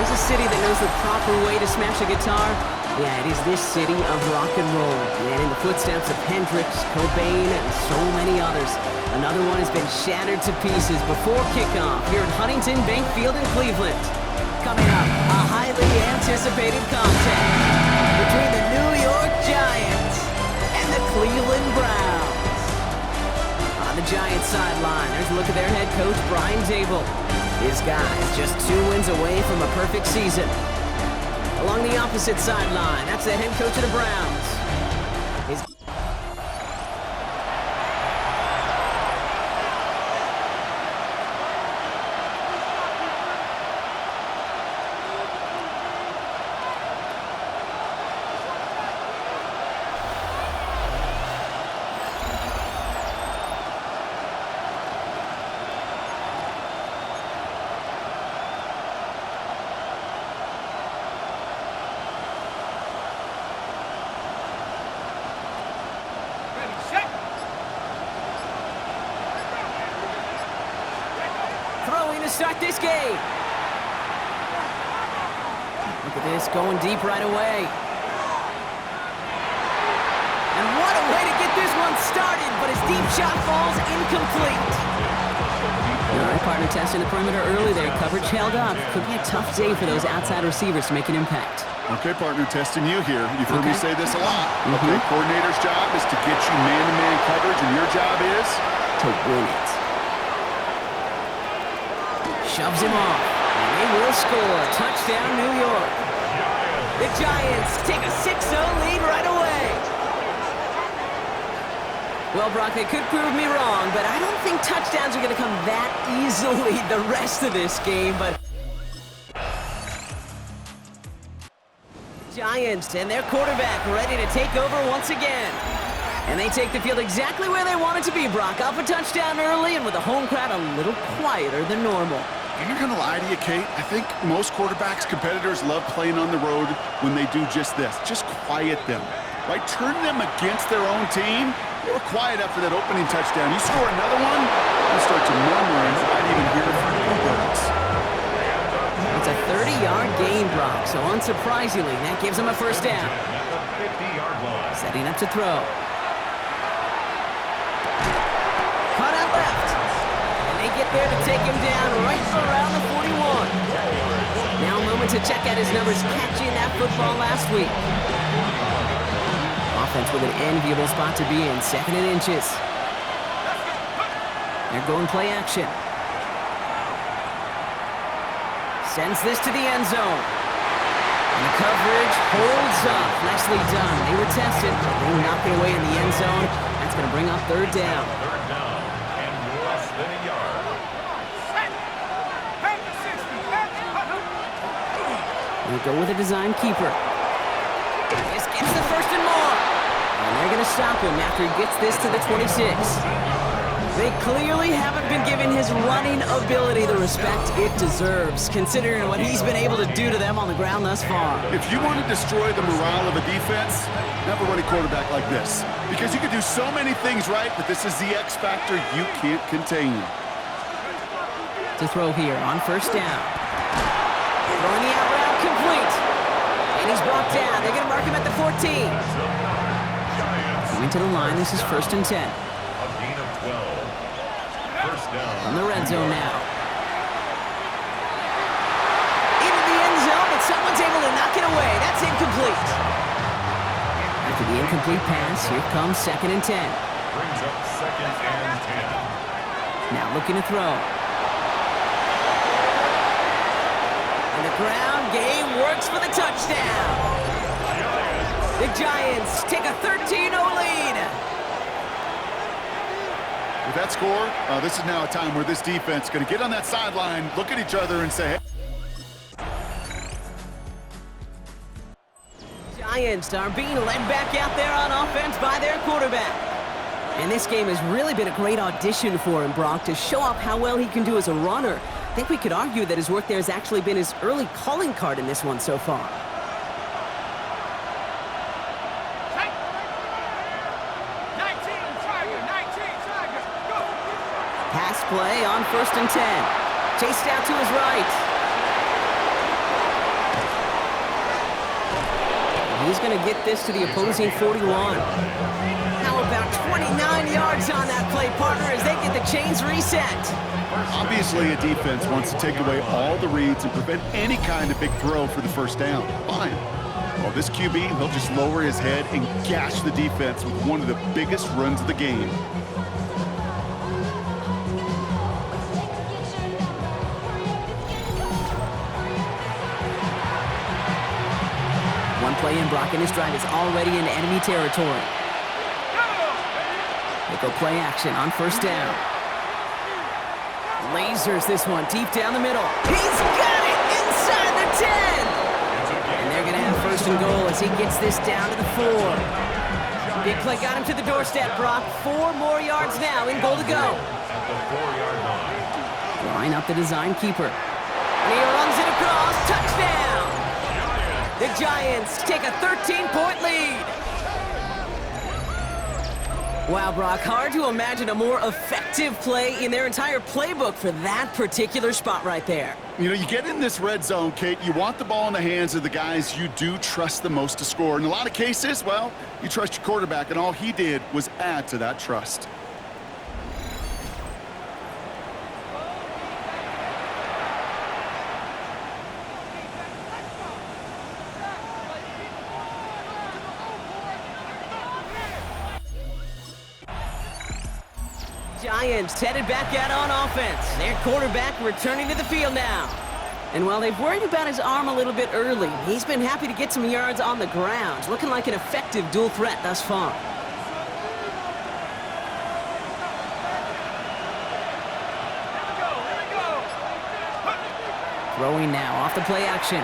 there's a city that knows the proper way to smash a guitar, yeah, it is this city of rock and roll. And in the footsteps of Hendrix, Cobain, and so many others, another one has been shattered to pieces before kickoff here at Huntington Bank Field in Cleveland. Coming up, a highly anticipated contest between the New York Giants and the Cleveland Browns. On the Giants sideline, there's a look at their head coach, Brian Dable. His guys just 2 wins away from a perfect season. Along the opposite sideline, that's the head coach of the Browns. To start this game. Look at this, going deep right away. And what a way to get this one started, but his deep shot falls incomplete. All right, partner testing the perimeter early there. Coverage held up. Could be a tough day for those outside receivers to make an impact. Okay, partner, testing you here. You've heard me say this a lot. Okay, coordinator's job is to get you man-to-man coverage, and your job is to win it. Shoves him off, and they will score. Touchdown, New York. The Giants take a 6-0 lead right away. Well, Brock, they could prove me wrong, but I don't think touchdowns are going to come that easily the rest of this game, but Giants and their quarterback ready to take over once again. And they take the field exactly where they want it to be, Brock. Up a touchdown early and with the home crowd a little quieter than normal. I'm not going to lie to you, Kate. I think most quarterbacks, competitors love playing on the road when they do just this. Just quiet them. Right? Turn them against their own team. They were quiet after that opening touchdown. You score another one, they'll start to murmur and might even hear it from the birds. It's a 30-yard gain, Brock, so unsurprisingly, that gives them a first down. Setting up to throw. Cut out left. And they get there to take him down right around the 41. Now a moment to check out his numbers catching that football last week. Offense with an enviable spot to be in, 2nd and inches. They're going play action. Sends this to the end zone. And the coverage holds up. Nicely done. They were tested. They knocked it away in the end zone. That's going to bring up 3rd down. Third down and less than a yard. We go with a design keeper. This gets the 1st and more. And they're going to stop him after he gets this to the 26. They clearly haven't been giving his running ability the respect it deserves, considering what he's been able to do to them on the ground thus far. If you want to destroy the morale of a defense, never run a quarterback like this. Because you can do so many things right, but this is the X factor you can't contain. To throw here on 1st down. Throwing the out route complete. And he's brought down. They're going to mark him at the 14. Going to the line. This is 1st and 10. A gain of 12. First down. From the red zone now. Into the end zone, but someone's able to knock it away. That's incomplete. After the incomplete pass, here comes 2nd and 10. Brings up 2nd and 10. Now looking to throw. And the ground game works for the touchdown. The Giants take a 13-0 lead. With that score, this is now a time where this defense is going to get on that sideline, look at each other and say, hey. Giants are being led back out there on offense by their quarterback. And this game has really been a great audition for him, Brock, to show off how well he can do as a runner. I think we could argue that his work there has actually been his early calling card in this one so far. Pass play on 1st and 10. Chased out to his right. he's going to get this to the opposing 41. How about 29 yards on that play, partner, as they get the chains reset? Obviously, a defense wants to take away all the reads and prevent any kind of big throw for the first down. Fine. Well, this QB, he'll just lower his head and gash the defense with one of the biggest runs of the game. One play in, Brock, and his drive is already in enemy territory. They go play action on first down. Lasers this one deep down the middle. He's got it inside the 10. And they're going to have first and goal as he gets this down to the 4. Big play got him to the doorstep, Brock. 4 more yards now in goal to go. At the 4-yard line. Line up the design keeper. And he runs it across. Touchdown. The Giants take a 13-point lead. Wow, Brock, hard to imagine a more effective play in their entire playbook for that particular spot right there. You know, you get in this red zone, Kate, you want the ball in the hands of the guys you do trust the most to score. In a lot of cases, well, you trust your quarterback, and all he did was add to that trust. Giants headed back out on offense. Their quarterback returning to the field now. And while they've worried about his arm a little bit early, he's been happy to get some yards on the ground. Looking like an effective dual threat thus far. Throwing now off the play action.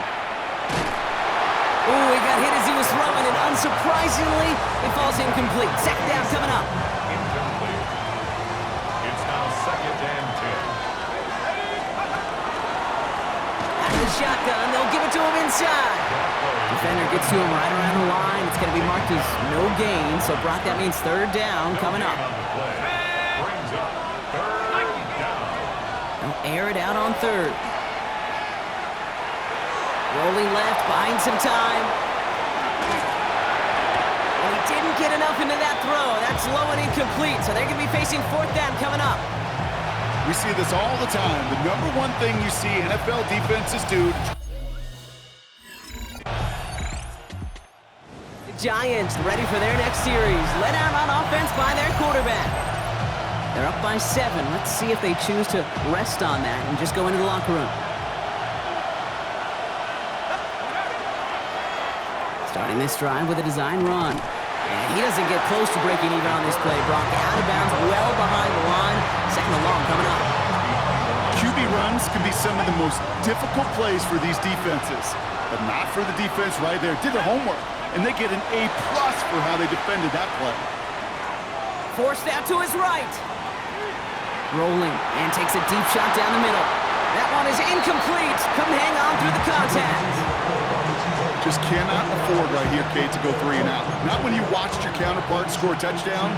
Ooh, he got hit as he was throwing, and unsurprisingly, it falls incomplete. Second down coming up. Incomplete. It's now 2nd and 10. Out of the shotgun, they'll give it to him inside. Defender gets to him right around the line. It's going to be marked as no gain, so Brock, that means third down coming up. Brings up 3rd down. They'll air it out on third. Rolling left, buying some time. And he didn't get enough into that throw. That's low and incomplete, so they're going to be facing 4th down coming up. We see this all the time. The number one thing you see NFL defenses do. The Giants ready for their next series. Let out on offense by their quarterback. They're up by 7. Let's see if they choose to rest on that and just go into the locker room. Starting this drive with a design run. And he doesn't get close to breaking even on this play. Brock out of bounds, well behind the line. 2nd and long coming up. QB runs can be some of the most difficult plays for these defenses, but not for the defense right there. Did their homework, and they get an A+ for how they defended that play. Forced out to his right. Rolling, and takes a deep shot down the middle. That one is incomplete. Couldn't hang on through the contact. Just cannot afford right here, Kate, to go 3 and out. Not when you watched your counterpart score a touchdown.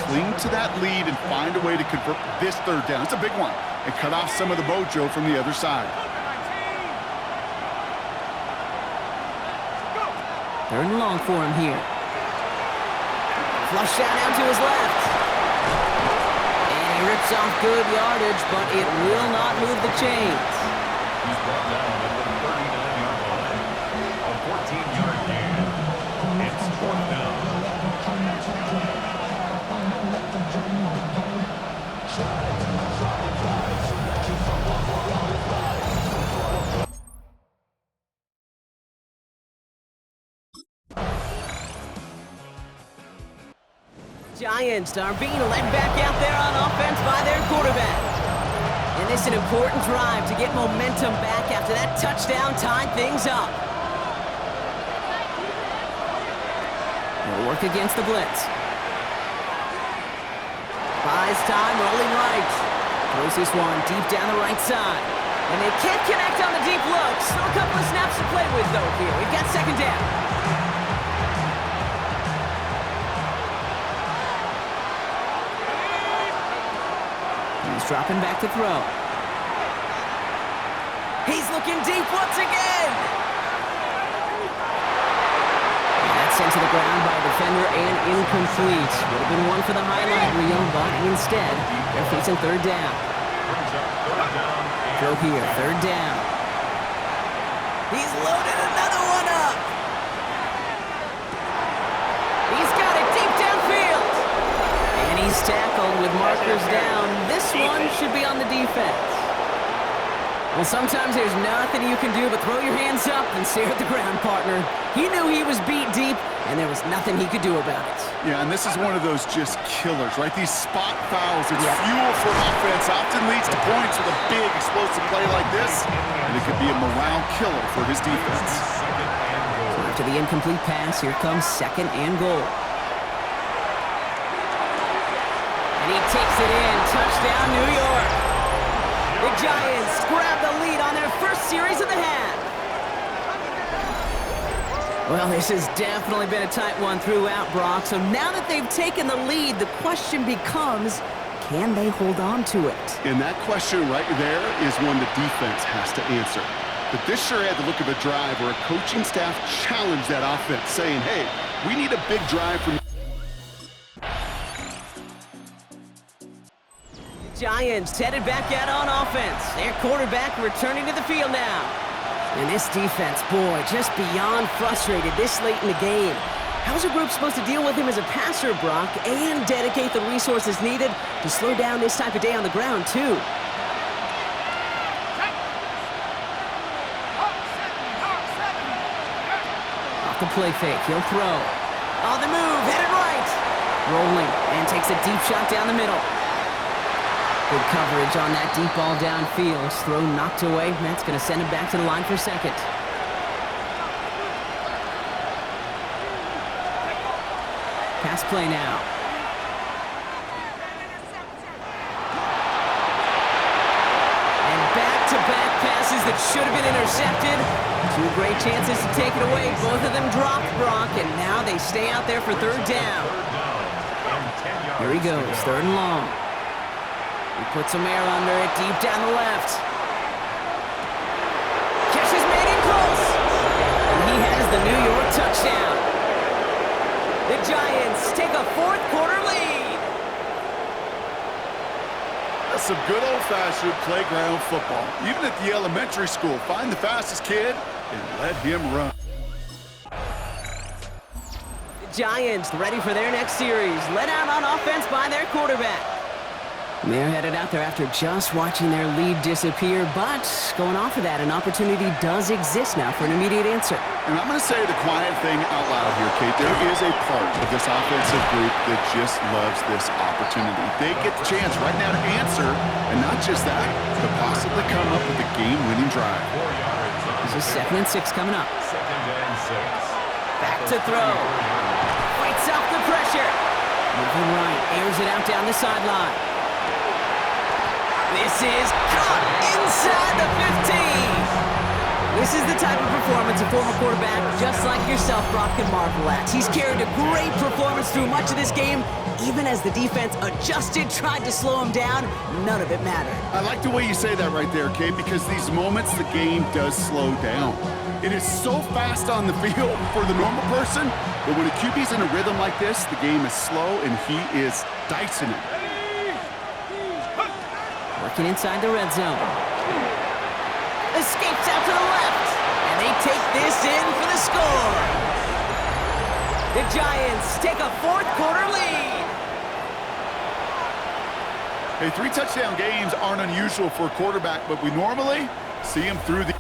Cling to that lead and find a way to convert this 3rd down. It's a big one. And cut off some of the mojo from the other side. 3rd and long for him here. Flush out out to his left. And he rips off good yardage, but it will not move the chains. He's brought down at the 39-yard line. A 14-yard gain. It's 4th down. Giants are being led back out there on offense by their quarterback. And this is an important drive to get momentum back after that touchdown tied things up. They'll work against the blitz. Buys time, rolling right. Throws this one deep down the right side. And they can't connect on the deep look. Still a couple of snaps to play with, though, here. We've got 2nd down. He's dropping back to throw. He's looking deep once again. sent to the ground by a defender and incomplete. Would have been one for the highlight reel, but instead, they're facing third down. Throw here, third down. He's loaded another one up. He's got it deep downfield. And he's tackled with markers down. This one should be on the defense. Well, sometimes there's nothing you can do but throw your hands up and stare at the ground, partner. He knew he was beat deep, and there was nothing he could do about it. Yeah, and this is one of those just killers, right? These spot fouls, it's fuel for offense, often leads to points with a big explosive play like this, and it could be a morale killer for his defense. So after the incomplete pass, here comes second and goal. And he takes it in. Touchdown, New York. The Giants grab the lead on their first series of the half. Well, this has definitely been a tight one throughout, Brock. So now that they've taken the lead, the question becomes, can they hold on to it? And that question right there is one the defense has to answer. But this sure had the look of a drive where a coaching staff challenged that offense, saying, hey, we need a big drive from Giants headed back out on offense. Their quarterback returning to the field now. And this defense, boy, just beyond frustrated this late in the game. How's a group supposed to deal with him as a passer, Brock, and dedicate the resources needed to slow down this type of day on the ground, too? Off the play fake, he'll throw. On the move, headed right. Rolling, and takes a deep shot down the middle. Good coverage on that deep ball downfield. Throw knocked away. That's going to send him back to the line for second. Pass play now. And back-to-back passes that should have been intercepted. Two great chances to take it away. Both of them dropped, Brock, and now they stay out there for third down. Here he goes, third and long. He puts some air under it, deep down the left. Catch is made in close. And he has the New York touchdown. The Giants take a fourth-quarter lead. That's some good old-fashioned playground football. Even at the elementary school, find the fastest kid and let him run. The Giants ready for their next series. Led out on offense by their quarterback. They're headed out there after just watching their lead disappear, but going off of that, an opportunity does exist now for an immediate answer. And I'm going to say the quiet thing out loud here, Kate. There is a part of this offensive group that just loves this opportunity. They get the chance right now to answer, and not just that, but possibly come up with a game-winning drive. This is 2nd and 6 coming up. Back to throw. Fights off the pressure. Moving right, airs it out down the sideline. This is caught inside the 15. This is the type of performance a former quarterback, just like yourself, Brock, can marvel at. He's carried a great performance through much of this game. Even as the defense adjusted, tried to slow him down, none of it mattered. I like the way you say that right there, Kate, because these moments the game does slow down. It is so fast on the field for the normal person, but when a QB's in a rhythm like this, the game is slow and he is dicing it. Working inside the red zone. Escapes out to the left. And they take this in for the score. The Giants take a fourth-quarter lead. Hey, 3 touchdown games aren't unusual for a quarterback, but we normally see him through the...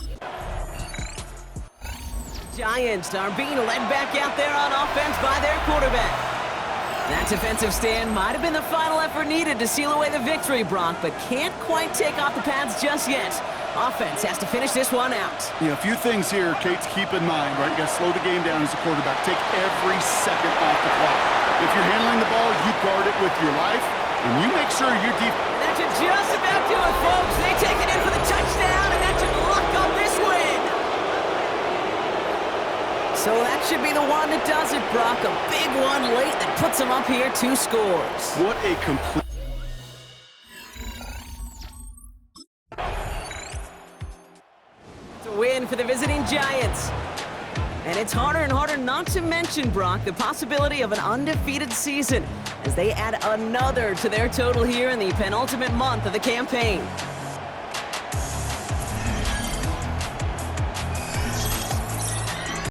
Giants are being led back out there on offense by their quarterback. That defensive stand might have been the final effort needed to seal away the victory, Brock, but can't quite take off the pads just yet. Offense has to finish this one out. Yeah, a few things here, Kate, to keep in mind, right? You got to slow the game down as a quarterback. Take every second off the clock. If you're handling the ball, you guard it with your life, and you make sure your defense... That should just about do it, folks. They take it in for the touchdown, and that should lock up this win. So that should be the one that does it, Brock. A big one late that puts them up here 2 scores. What a complete... It's a win for the visiting Giants. And it's harder and harder not to mention, Brock, the possibility of an undefeated season as they add another to their total here in the penultimate month of the campaign.